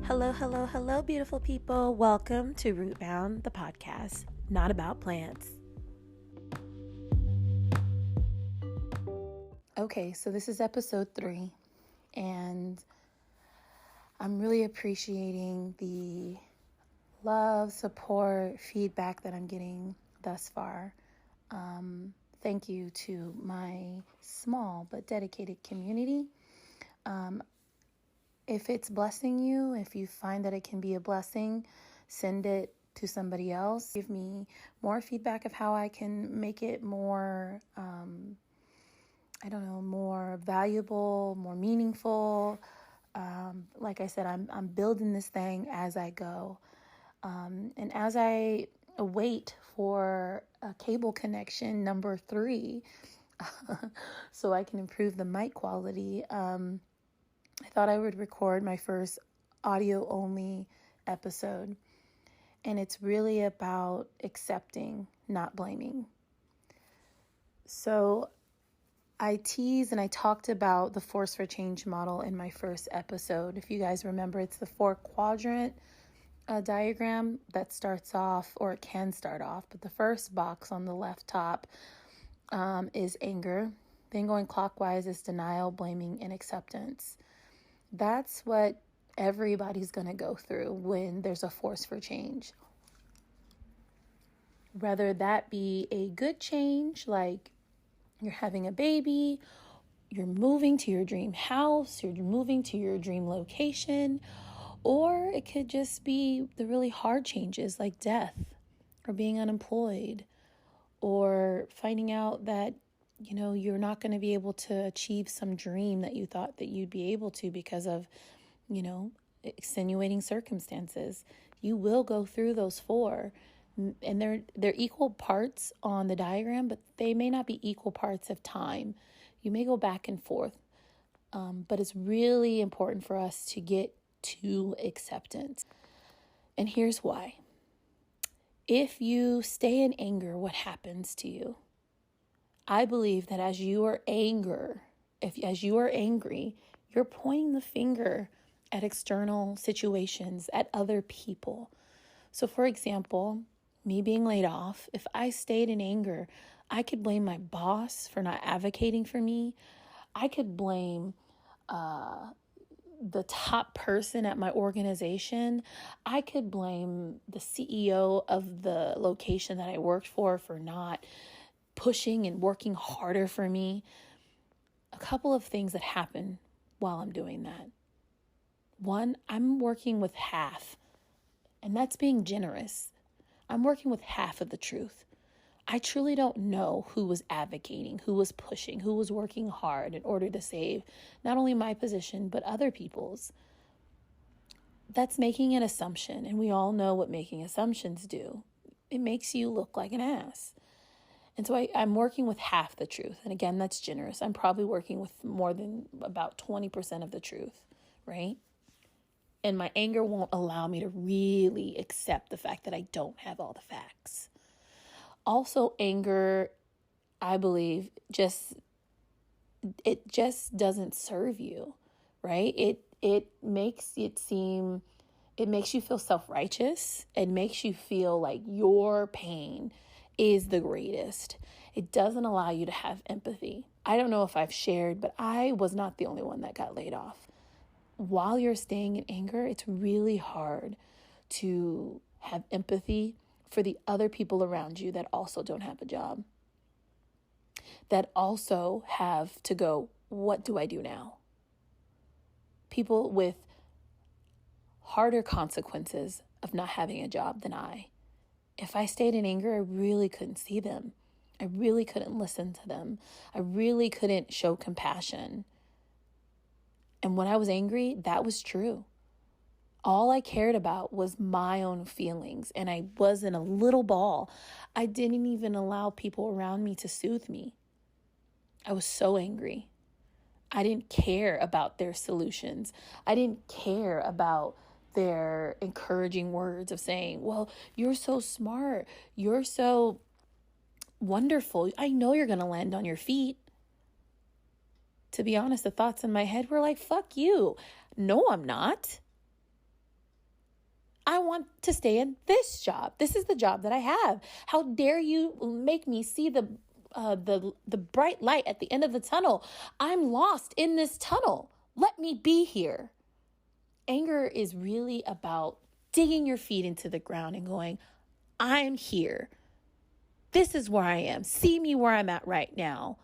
Hello, hello, hello, beautiful people. Welcome to Rootbound, the podcast, not about plants. Okay, so this is episode 3, and I'm really appreciating the love, support, feedback that I'm getting thus far. Thank you to my small but dedicated community. If it's blessing you, if you find that it can be a blessing, send it to somebody else. Give me more feedback of how I can make it more, more valuable, more meaningful. Like I said, I'm building this thing as I go. And as I wait for a cable connection number 3, so I can improve the mic quality, I thought I would record my first audio only episode. And it's really about accepting, not blaming. So I teased and I talked about the Force for Change model in my first episode. If you guys remember, it's the 4-quadrant diagram that starts off, or it can start off, but the first box on the left top is anger. Then going clockwise is denial, blaming, and acceptance. That's what everybody's going to go through when there's a force for change. Whether that be a good change, like you're having a baby, you're moving to your dream house, you're moving to your dream location, or it could just be the really hard changes like death or being unemployed or finding out that you're not going to be able to achieve some dream that you thought that you'd be able to because of, extenuating circumstances. You will go through those 4, and they're equal parts on the diagram, but they may not be equal parts of time. You may go back and forth, but it's really important for us to get to acceptance. And here's why. If you stay in anger, what happens to you? I believe that as you are angry, you're pointing the finger at external situations, at other people. So for example, me being laid off, if I stayed in anger, I could blame my boss for not advocating for me. I could blame the top person at my organization. I could blame the CEO of the location that I worked for not pushing and working harder for me. A couple of things that happen while I'm doing that. One, I'm working with half, and that's being generous. I'm working with half of the truth. I truly don't know who was advocating, who was pushing, who was working hard in order to save not only my position, but other people's. That's making an assumption, and we all know what making assumptions do. It makes you look like an ass. And so I'm working with half the truth. And again, that's generous. I'm probably working with more than about 20% of the truth, right? And my anger won't allow me to really accept the fact that I don't have all the facts. Also, anger, I believe, just doesn't serve you, right? It makes you feel self-righteous. It makes you feel like your pain is the greatest. It doesn't allow you to have empathy. I don't know if I've shared, but I was not the only one that got laid off. While you're staying in anger, it's really hard to have empathy for the other people around you that also don't have a job, that also have to go, what do I do now? People with harder consequences of not having a job than I. If I stayed in anger, I really couldn't see them. I really couldn't listen to them. I really couldn't show compassion. And when I was angry, that was true. All I cared about was my own feelings, and I was in a little ball. I didn't even allow people around me to soothe me. I was so angry. I didn't care about their solutions. I didn't care about their encouraging words of saying, well, you're so smart. You're so wonderful. I know you're going to land on your feet. To be honest, the thoughts in my head were like, fuck you. No, I'm not. I want to stay in this job. This is the job that I have. How dare you make me see the bright light at the end of the tunnel? I'm lost in this tunnel. Let me be here. Anger is really about digging your feet into the ground and going, I'm here. This is where I am. See me where I'm at right now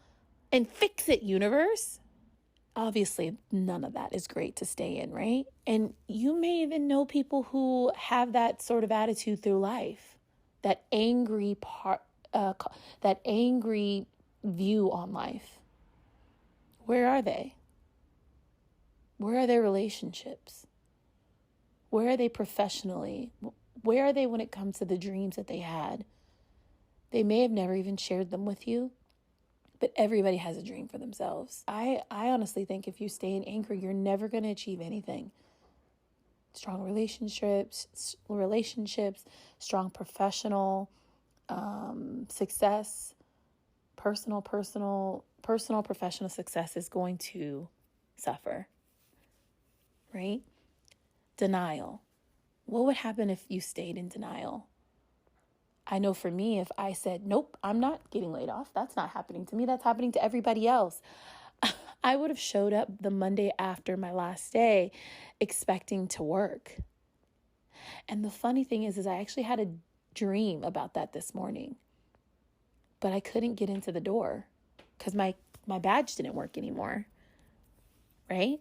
and fix it, universe. Obviously, none of that is great to stay in, right? And you may even know people who have that sort of attitude through life, that angry that angry view on life. Where are they? Where are their relationships? Where are they professionally? Where are they when it comes to the dreams that they had? They may have never even shared them with you, but everybody has a dream for themselves. I honestly think if you stay in anger, you're never going to achieve anything. Strong relationships, strong professional success, personal, professional success is going to suffer, right? Denial. What would happen if you stayed in denial? I know for me, if I said, nope, I'm not getting laid off, that's not happening to me, that's happening to everybody else, I would have showed up the Monday after my last day expecting to work. And the funny thing is I actually had a dream about that this morning, but I couldn't get into the door because my badge didn't work anymore, right?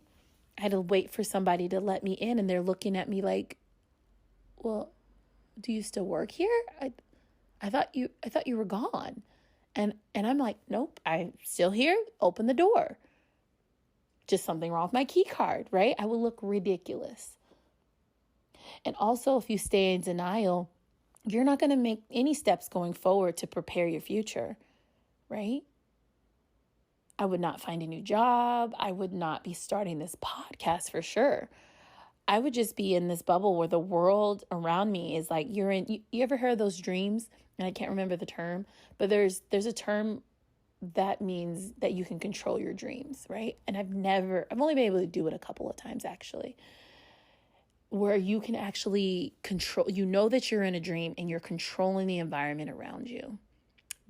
I had to wait for somebody to let me in, and they're looking at me like, well, do you still work here? I thought you were gone. And I'm like, nope, I'm still here. Open the door. Just something wrong with my key card, right? I will look ridiculous. And also, if you stay in denial, you're not going to make any steps going forward to prepare your future, right? I would not find a new job. I would not be starting this podcast for sure. I would just be in this bubble where the world around me is like, you're in, you ever heard of those dreams? And I can't remember the term, but there's a term that means that you can control your dreams, right? And I've only been able to do it a couple of times actually, where you can actually control, you know that you're in a dream and you're controlling the environment around you.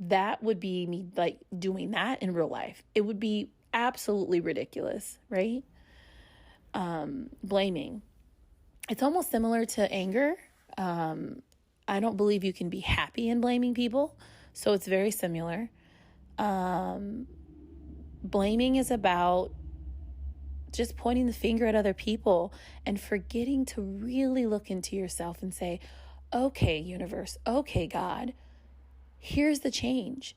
That would be me like doing that in real life. It would be absolutely ridiculous, right? Blaming. It's almost similar to anger. I don't believe you can be happy in blaming people. So it's very similar. Blaming is about just pointing the finger at other people and forgetting to really look into yourself and say, okay, universe, okay, God, here's the change.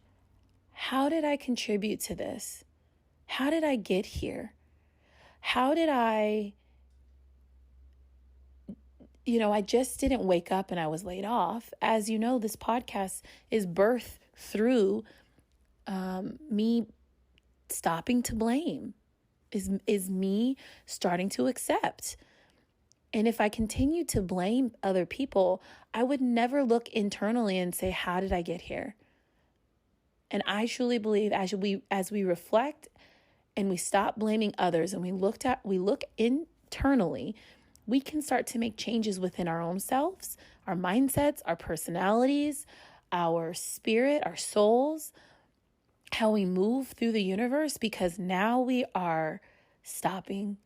How did I contribute to this? How did I get here? How did I just didn't wake up and I was laid off. As you know, this podcast is birthed through me stopping to blame, is me starting to accept. And if I continue to blame other people, I would never look internally and say, how did I get here? And I truly believe as we reflect and we stop blaming others and we look internally, we can start to make changes within our own selves, our mindsets, our personalities, our spirit, our souls, how we move through the universe, because now we are stopping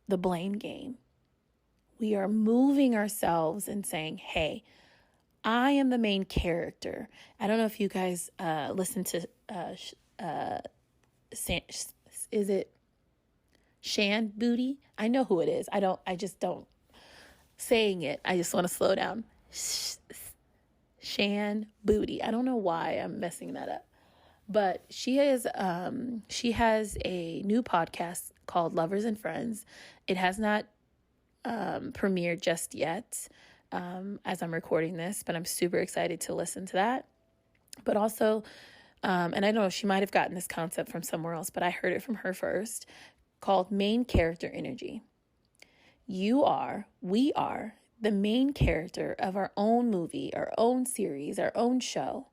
the blame game. We are moving ourselves and saying, hey, I am the main character. I don't know if you guys listen to, is it Shan Boody? I know who it is. I just don't saying it. I just want to slow down. Shan Boody. I don't know why I'm messing that up. But she has a new podcast called Lovers and Friends. It has not premiered just yet as I'm recording this, but I'm super excited to listen to that. But also, and I don't know, she might have gotten this concept from somewhere else, but I heard it from her first, called Main Character Energy. We are the main character of our own movie, our own series, our own show.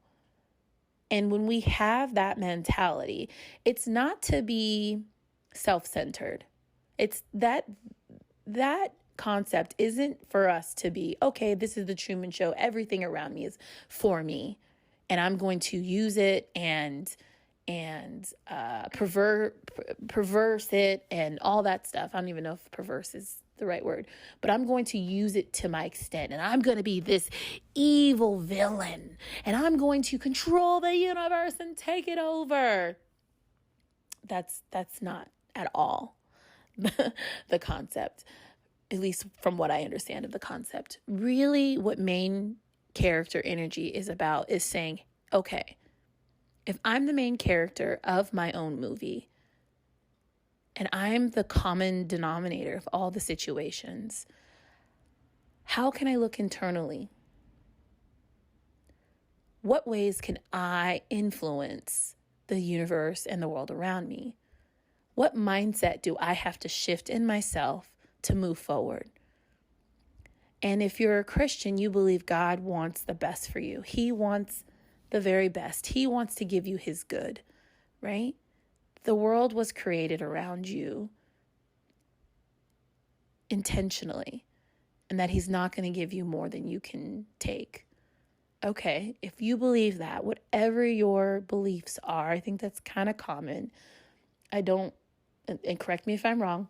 And when we have that mentality, it's not to be self-centered. It's that concept isn't for us to be, okay, this is the Truman Show. Everything around me is for me, and I'm going to use it and perverse it and all that stuff. I don't even know if perverse is the right word, but I'm going to use it to my extent, and I'm going to be this evil villain, and I'm going to control the universe and take it over. That's not at all the concept, at least from what I understand of the concept. Really, what main character energy is about is saying, okay, if I'm the main character of my own movie and I'm the common denominator of all the situations, how can I look internally? What ways can I influence the universe and the world around me? What mindset do I have to shift in myself to move forward? And if you're a Christian, you believe God wants the best for you. He wants the very best. He wants to give you his good, right? The world was created around you intentionally, and that he's not going to give you more than you can take. Okay, if you believe that, whatever your beliefs are, I think that's kind of common. I don't, and correct me if I'm wrong,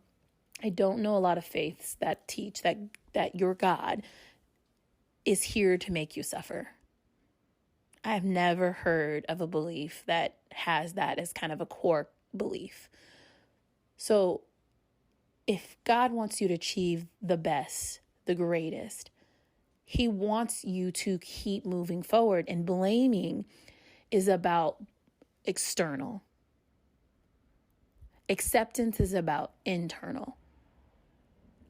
I don't know a lot of faiths that teach that your God is here to make you suffer. I've never heard of a belief that has that as kind of a core belief. So if God wants you to achieve the best, the greatest, he wants you to keep moving forward, and blaming is about external. Acceptance is about internal.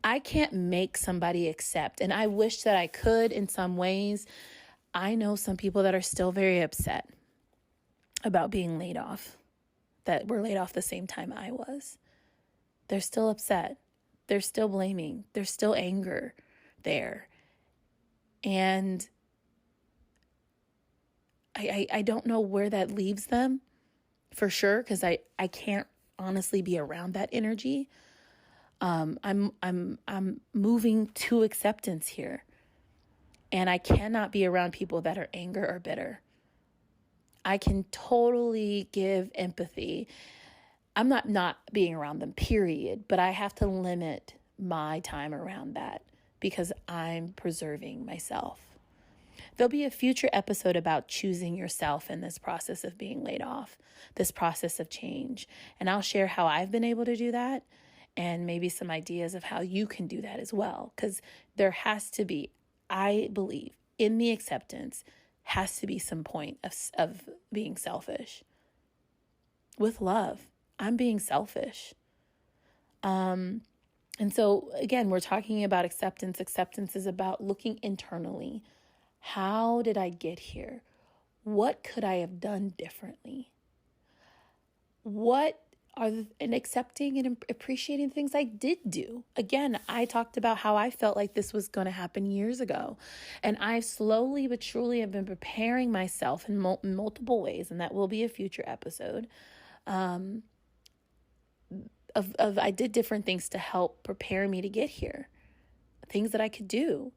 I can't make somebody accept, and I wish that I could in some ways. I know some people that are still very upset about being laid off, that were laid off the same time I was. They're still upset. They're still blaming. There's still anger there. And I don't know where that leaves them for sure, because I can't honestly be around that energy. I'm moving to acceptance here, and I cannot be around people that are anger or bitter. I can totally give empathy. I'm not being around them, period, but I have to limit my time around that because I'm preserving myself. There'll be a future episode about choosing yourself in this process of being laid off, this process of change. And I'll share how I've been able to do that and maybe some ideas of how you can do that as well. Because there has to be, I believe, in the acceptance, has to be some point of being selfish. With love, I'm being selfish. And so, again, we're talking about acceptance. Acceptance is about looking internally. How did I get here? What could I have done differently? And accepting and appreciating things I did do. Again, I talked about how I felt like this was going to happen years ago. And I slowly but surely have been preparing myself in multiple ways, and that will be a future episode, I did different things to help prepare me to get here, things that I could do.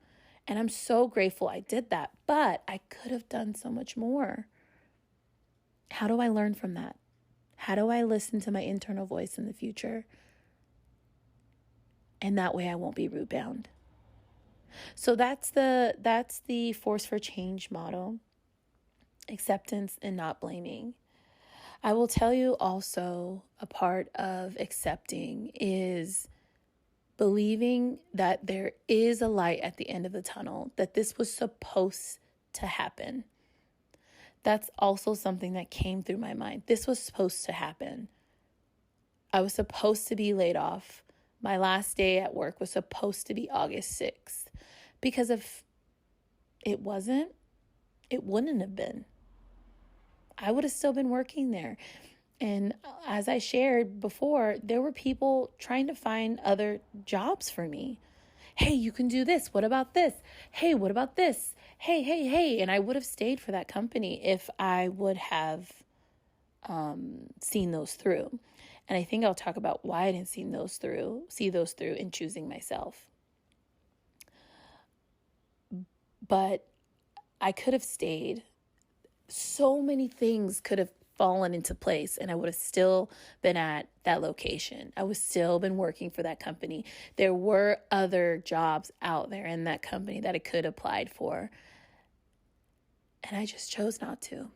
And I'm so grateful I did that, but I could have done so much more. How do I learn from that? How do I listen to my internal voice in the future? And that way I won't be root bound. So that's the Force for Change model. Acceptance and not blaming. I will tell you also, a part of accepting is believing that there is a light at the end of the tunnel, that this was supposed to happen. That's also something that came through my mind. This was supposed to happen. I was supposed to be laid off. My last day at work was supposed to be August 6th. Because if it wasn't, it wouldn't have been. I would have still been working there. And as I shared before, there were people trying to find other jobs for me. Hey, you can do this. What about this? Hey, what about this? Hey. And I would have stayed for that company if I would have seen those through. And I think I'll talk about why I didn't see those through in choosing myself. but I could have stayed. So many things could have fallen into place and I would have still been at that location. I would still been working for that company. There were other jobs out there in that company that I could have applied for. And I just chose not to.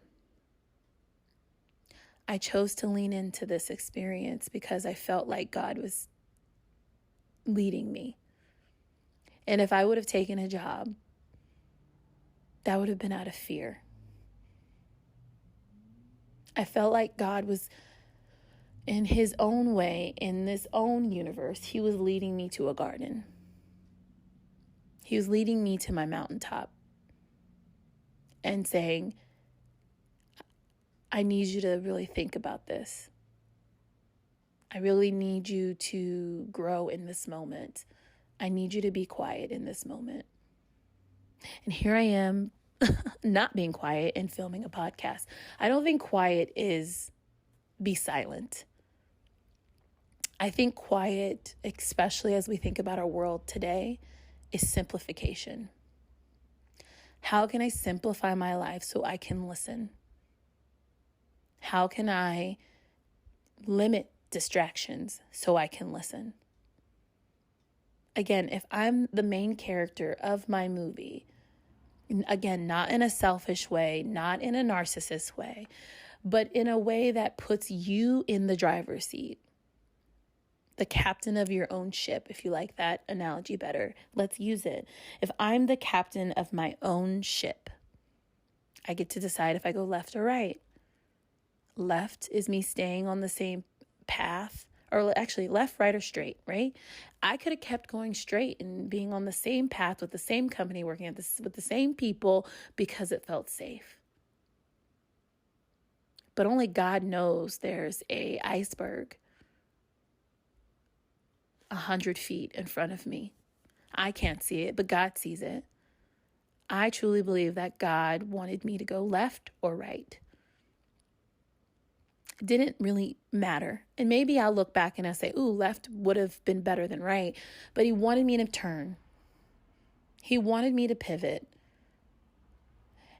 I chose to lean into this experience because I felt like God was leading me. And if I would have taken a job, that would have been out of fear. I felt like God was, in his own way, in this own universe, he was leading me to a garden. He was leading me to my mountaintop and saying, I need you to really think about this. I really need you to grow in this moment. I need you to be quiet in this moment. And here I am, not being quiet and filming a podcast. I don't think quiet is be silent. I think quiet, especially as we think about our world today, is simplification. How can I simplify my life so I can listen? How can I limit distractions so I can listen? Again, if I'm the main character of my movie, again, not in a selfish way, not in a narcissist way, but in a way that puts you in the driver's seat, the captain of your own ship, if you like that analogy better, let's use it. If I'm the captain of my own ship, I get to decide if I go left or right. Left is me staying on the same path, or actually left, right, or straight, right? I could have kept going straight and being on the same path with the same company, working at this with the same people because it felt safe. But only God knows there's a iceberg 100 feet in front of me. I can't see it, but God sees it. I truly believe that God wanted me to go left or right. It didn't really matter. And maybe I'll look back and I'll say, ooh, left would have been better than right. But he wanted me to turn. He wanted me to pivot.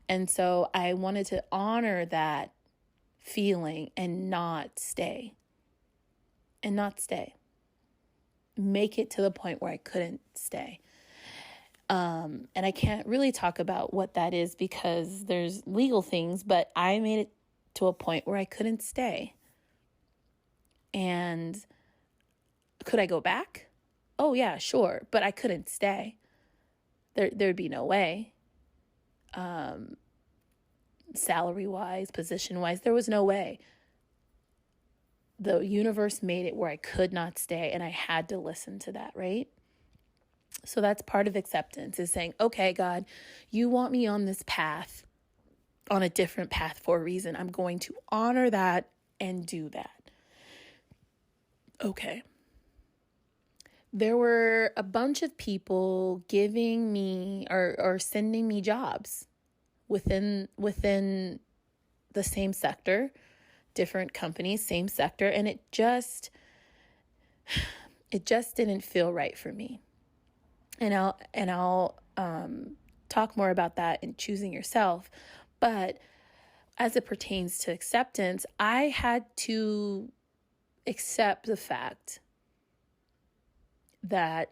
And so I wanted to honor that feeling and not stay. Make it to the point where I couldn't stay. And I can't really talk about what that is because there's legal things, but I made it to a point where I couldn't stay. And could I go back? Oh yeah, sure. But I couldn't stay. There'd be no way. Salary wise, position wise, there was no way. The universe made it where I could not stay and I had to listen to that, right? So that's part of acceptance, is saying, okay, God, you want me on this path, on a different path for a reason. I'm going to honor that and do that. Okay. There were a bunch of people giving me or sending me jobs within the same sector, different companies, same sector, and it just didn't feel right for me. And I'll talk more about that in Choosing Yourself. But as it pertains to acceptance, I had to accept the fact that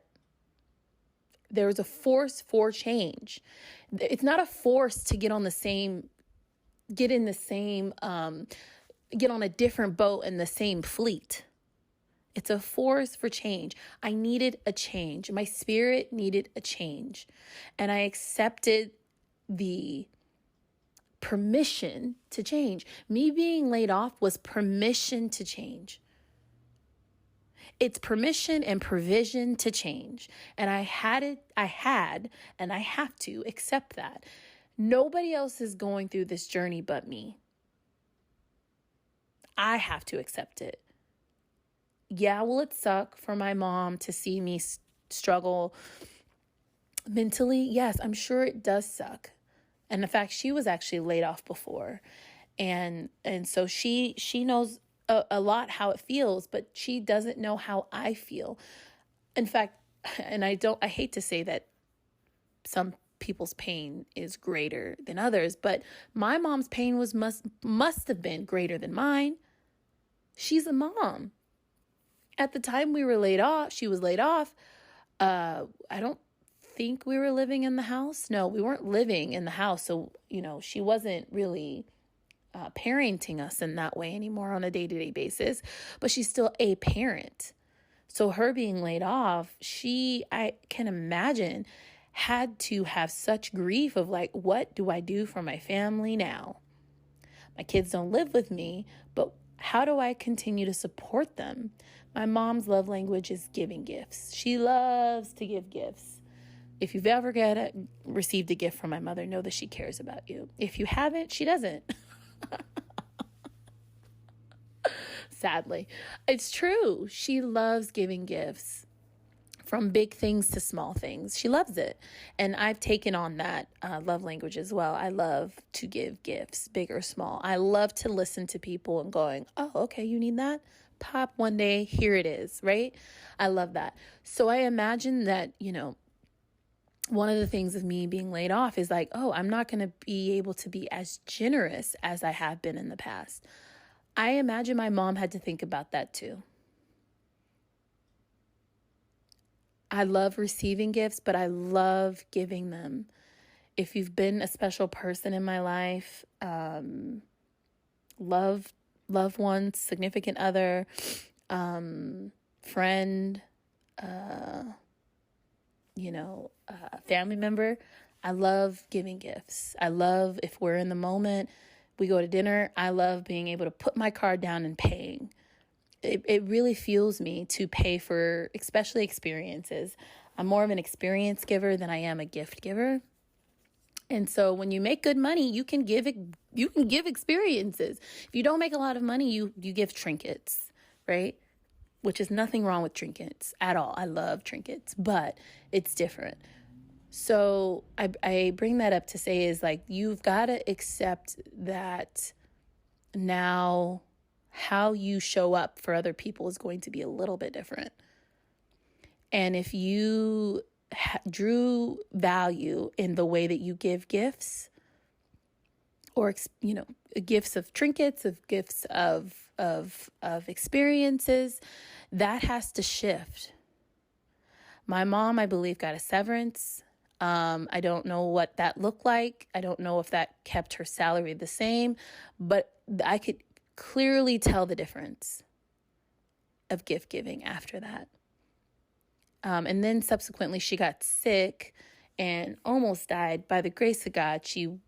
there was a force for change. It's not a force to get on a different boat in the same fleet. It's a force for change. I needed a change. My spirit needed a change. And I accepted the permission to change. Me being laid off was permission to change. It's permission and provision to change. And I had, and I have to accept that. Nobody else is going through this journey but me. I have to accept it. Yeah, will it suck for my mom to see me struggle mentally? Yes, I'm sure it does suck. And in fact, she was actually laid off before. And so she knows a lot how it feels, but she doesn't know how I feel. In fact, and I hate to say that some people's pain is greater than others, but my mom's pain was must have been greater than mine. She's a mom. At the time she was laid off. I don't think we were living in the house. No, we weren't living in the house. So, she wasn't really parenting us in that way anymore on a day-to-day basis, but she's still a parent. So her being laid off, I can imagine, had to have such grief of like, what do I do for my family now? My kids don't live with me, but how do I continue to support them? My mom's love language is giving gifts. She loves to give gifts. If you've ever received a gift from my mother, know that she cares about you. If you haven't, she doesn't. Sadly, it's true. She loves giving gifts, from big things to small things. She loves it. And I've taken on that love language as well. I love to give gifts, big or small. I love to listen to people and going, oh, okay, you need that? Pop one day, here it is, right? I love that. So I imagine that, one of the things of me being laid off is like, oh, I'm not going to be able to be as generous as I have been in the past. I imagine my mom had to think about that too. I love receiving gifts, but I love giving them. If you've been a special person in my life, loved ones, significant other, friend, family member, I love giving gifts. I love, if we're in the moment, we go to dinner, I love being able to put my card down and paying. It really fuels me to pay for, especially experiences. I'm more of an experience giver than I am a gift giver. And so when you make good money, you can give experiences. If you don't make a lot of money, you give trinkets, right? Which is nothing wrong with trinkets at all. I love trinkets, but it's different. So I bring that up to say is like, you've got to accept that now how you show up for other people is going to be a little bit different. And if you drew value in the way that you give gifts, or, gifts of trinkets, of gifts of experiences, that has to shift. My mom, I believe, got a severance. I don't know what that looked like. I don't know if that kept her salary the same, but I could clearly tell the difference of gift giving after that. And then subsequently she got sick and almost died. By the grace of God, she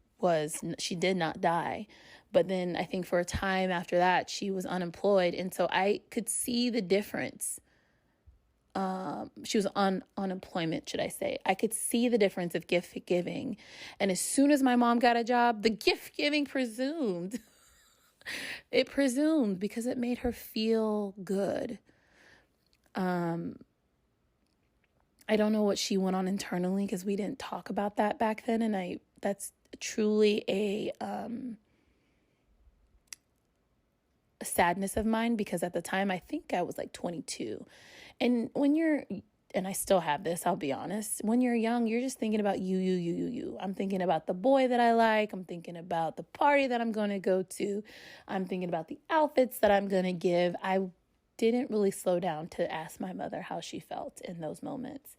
did not die. But then I think for a time after that, she was unemployed. And so I could see the difference. She was on unemployment, should I say. I could see the difference of gift giving. And as soon as my mom got a job, the gift giving presumed. It presumed because it made her feel good. I don't know what she went on internally because we didn't talk about that back then. And that's truly a sadness of mine, because at the time I think I was like 22. And and I still have this, I'll be honest. When you're young, you're just thinking about you. I'm thinking about the boy that I like. I'm thinking about the party that I'm going to go to. I'm thinking about the outfits that I'm going to give. I didn't really slow down to ask my mother how she felt in those moments.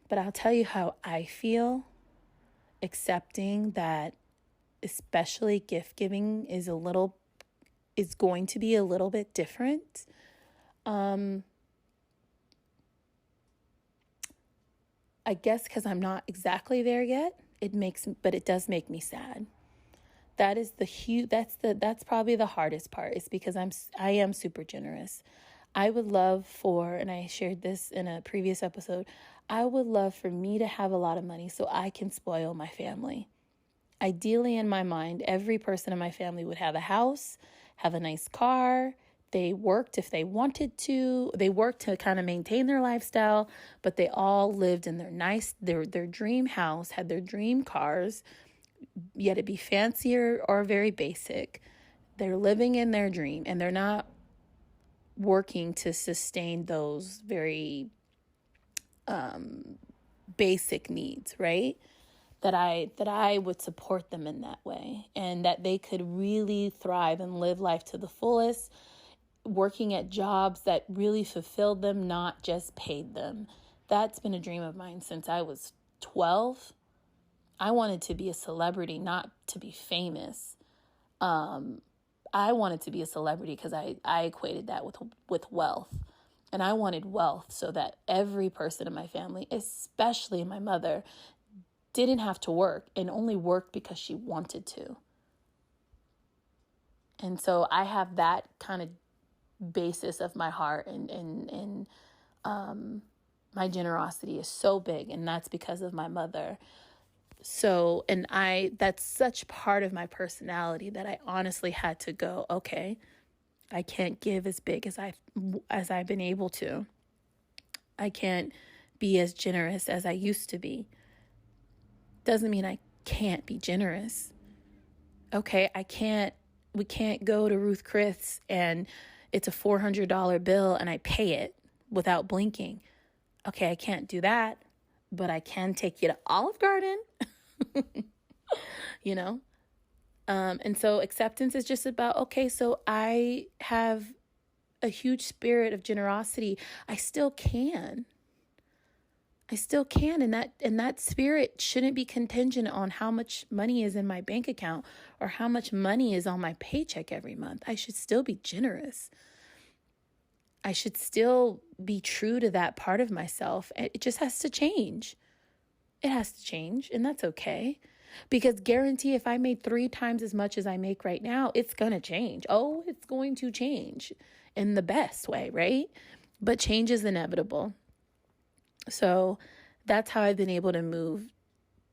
But I'll tell you how I feel accepting that, especially gift giving is going to be a little bit different. I guess because I'm not exactly there yet, but it does make me sad. That is that's probably the hardest part, is because I am super generous. I would love and I shared this in a previous episode, I would love for me to have a lot of money so I can spoil my family. Ideally, in my mind, every person in my family would have a house, have a nice car. They worked if they wanted to. They worked to kind of maintain their lifestyle, but they all lived in their dream house, had their dream cars, yet it be fancier or very basic. They're living in their dream, and they're not working to sustain those very basic needs, right? That I would support them in that way, and that they could really thrive and live life to the fullest, working at jobs that really fulfilled them, not just paid them. That's been a dream of mine since I was 12. I wanted to be a celebrity, not to be famous. I wanted to be a celebrity because I equated that with wealth. And I wanted wealth so that every person in my family, especially my mother, didn't have to work and only worked because she wanted to. And so I have that kind of basis of my heart, and my generosity is so big, and that's because of my mother. So, and that's such part of my personality that I honestly had to go, okay, I can't give as big as I've been able to. I can't be as generous as I used to be. Doesn't mean I can't be generous. Okay, we can't go to Ruth Chris and it's a $400 bill and I pay it without blinking. Okay, I can't do that, but I can take you to Olive Garden, you know? And so acceptance is just about, okay, so I have a huge spirit of generosity. I still can. And that spirit shouldn't be contingent on how much money is in my bank account or how much money is on my paycheck every month. I should still be generous. I should still be true to that part of myself. It just has to change. It has to change, and that's okay. Because guarantee if I made 3 times as much as I make right now, it's going to change. Oh, it's going to change in the best way, right? But change is inevitable. So that's how I've been able to move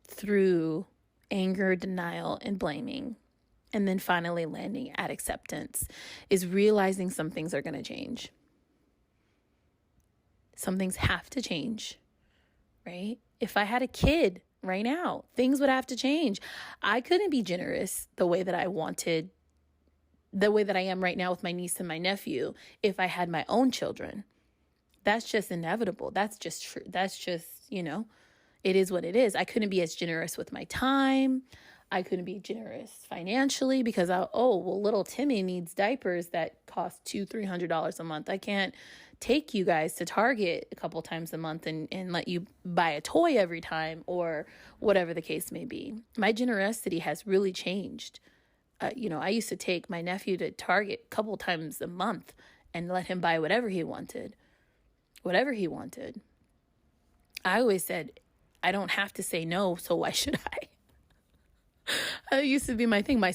through anger, denial, and blaming. And then finally landing at acceptance is realizing some things are going to change. Some things have to change, right? If I had a kid right now, things would have to change. I couldn't be generous the way that I wanted, the way that I am right now with my niece and my nephew, if I had my own children. That's just inevitable. That's just true. That's just, it is what it is. I couldn't be as generous with my time. I couldn't be generous financially because little Timmy needs diapers that cost $200-$300 a month. I can't take you guys to Target a couple times a month and let you buy a toy every time or whatever the case may be. My generosity has really changed. I used to take my nephew to Target a couple times a month and let him buy whatever he wanted. I always said, I don't have to say no, so why should I? It used to be my thing. My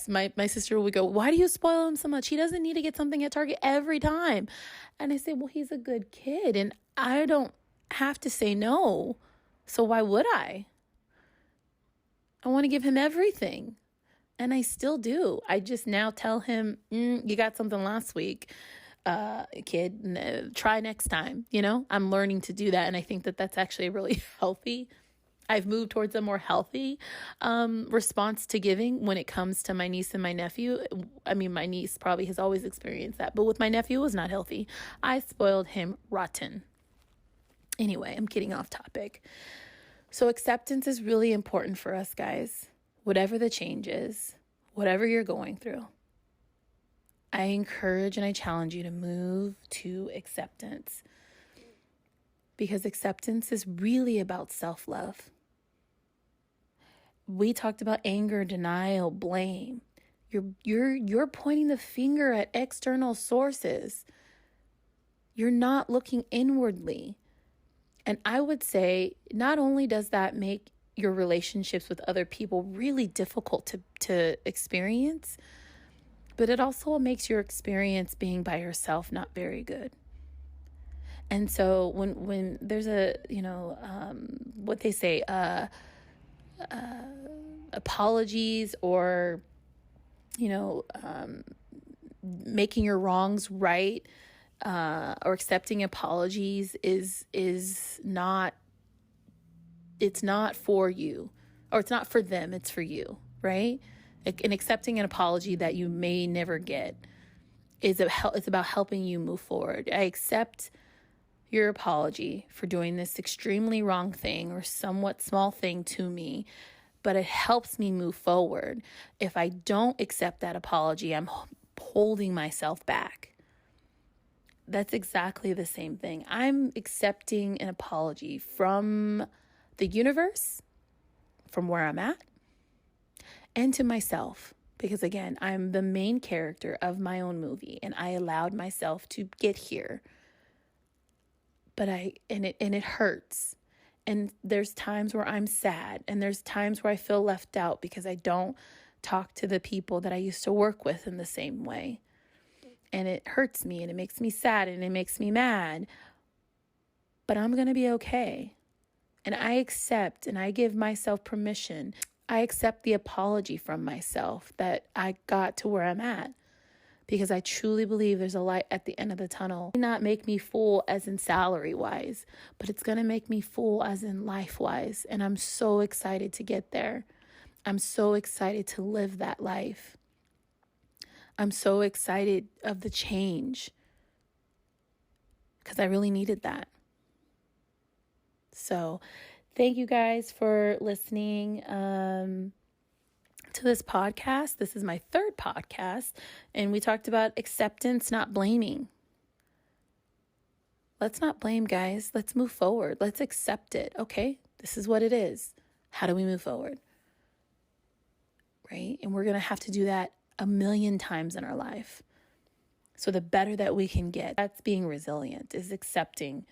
sister would go, why do you spoil him so much? He doesn't need to get something at Target every time. And I say, well, he's a good kid and I don't have to say no. So why would I? I want to give him everything. And I still do. I just now tell him, you got something last week, kid, try next time. I'm learning to do that. And I think that that's actually really healthy. I've moved towards a more healthy response to giving when it comes to my niece and my nephew. I mean, my niece probably has always experienced that, but with my nephew, it was not healthy. I spoiled him rotten. Anyway, I'm getting off topic. So acceptance is really important for us, guys. Whatever the change is, whatever you're going through, I encourage and I challenge you to move to acceptance, because acceptance is really about self-love. We talked about anger, denial, blame. You're pointing the finger at external sources. You're not looking inwardly. And I would say not only does that make your relationships with other people really difficult to experience, but it also makes your experience being by yourself not very good. And so when there's what they say, apologies or, making your wrongs right, or accepting apologies is not, it's not for you, or it's not for them, it's for you, right? And accepting an apology that you may never get it's about helping you move forward. I accept your apology for doing this extremely wrong thing or somewhat small thing to me, but it helps me move forward. If I don't accept that apology, I'm holding myself back. That's exactly the same thing. I'm accepting an apology from the universe, from where I'm at, and to myself. Because again, I'm the main character of my own movie and I allowed myself to get here. But it hurts. And there's times where I'm sad and there's times where I feel left out because I don't talk to the people that I used to work with in the same way. And it hurts me and it makes me sad and it makes me mad. But I'm going to be okay. And I accept and I give myself permission. I accept the apology from myself that I got to where I'm at. Because I truly believe there's a light at the end of the tunnel. It may not make me full as in salary wise, but it's going to make me full as in life wise. And I'm so excited to get there. I'm so excited to live that life. I'm so excited of the change because I really needed that. So thank you guys for listening to this podcast. This is my third podcast, and we talked about acceptance, not blaming. Let's not blame, guys. Let's move forward. Let's accept it. Okay, this is what it is. How do we move forward? Right? And we're going to have to do that a million times in our life. So the better that we can get, that's being resilient, is accepting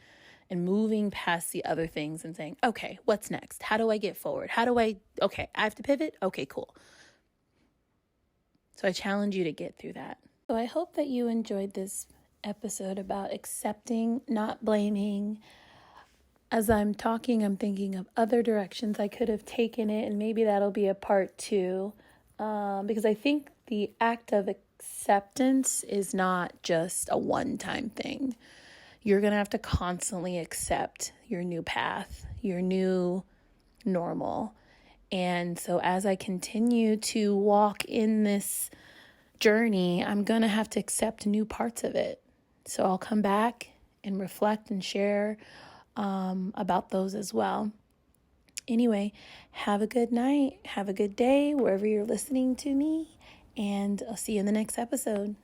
and moving past the other things and saying, okay, what's next? How do I get forward? Okay, I have to pivot? Okay, cool. So I challenge you to get through that. So I hope that you enjoyed this episode about accepting, not blaming. As I'm talking, I'm thinking of other directions I could have taken it, and maybe that'll be a part 2. Because I think the act of acceptance is not just a one-time thing. You're going to have to constantly accept your new path, your new normal. And so as I continue to walk in this journey, I'm going to have to accept new parts of it. So I'll come back and reflect and share about those as well. Anyway, have a good night. Have a good day wherever you're listening to me. And I'll see you in the next episode.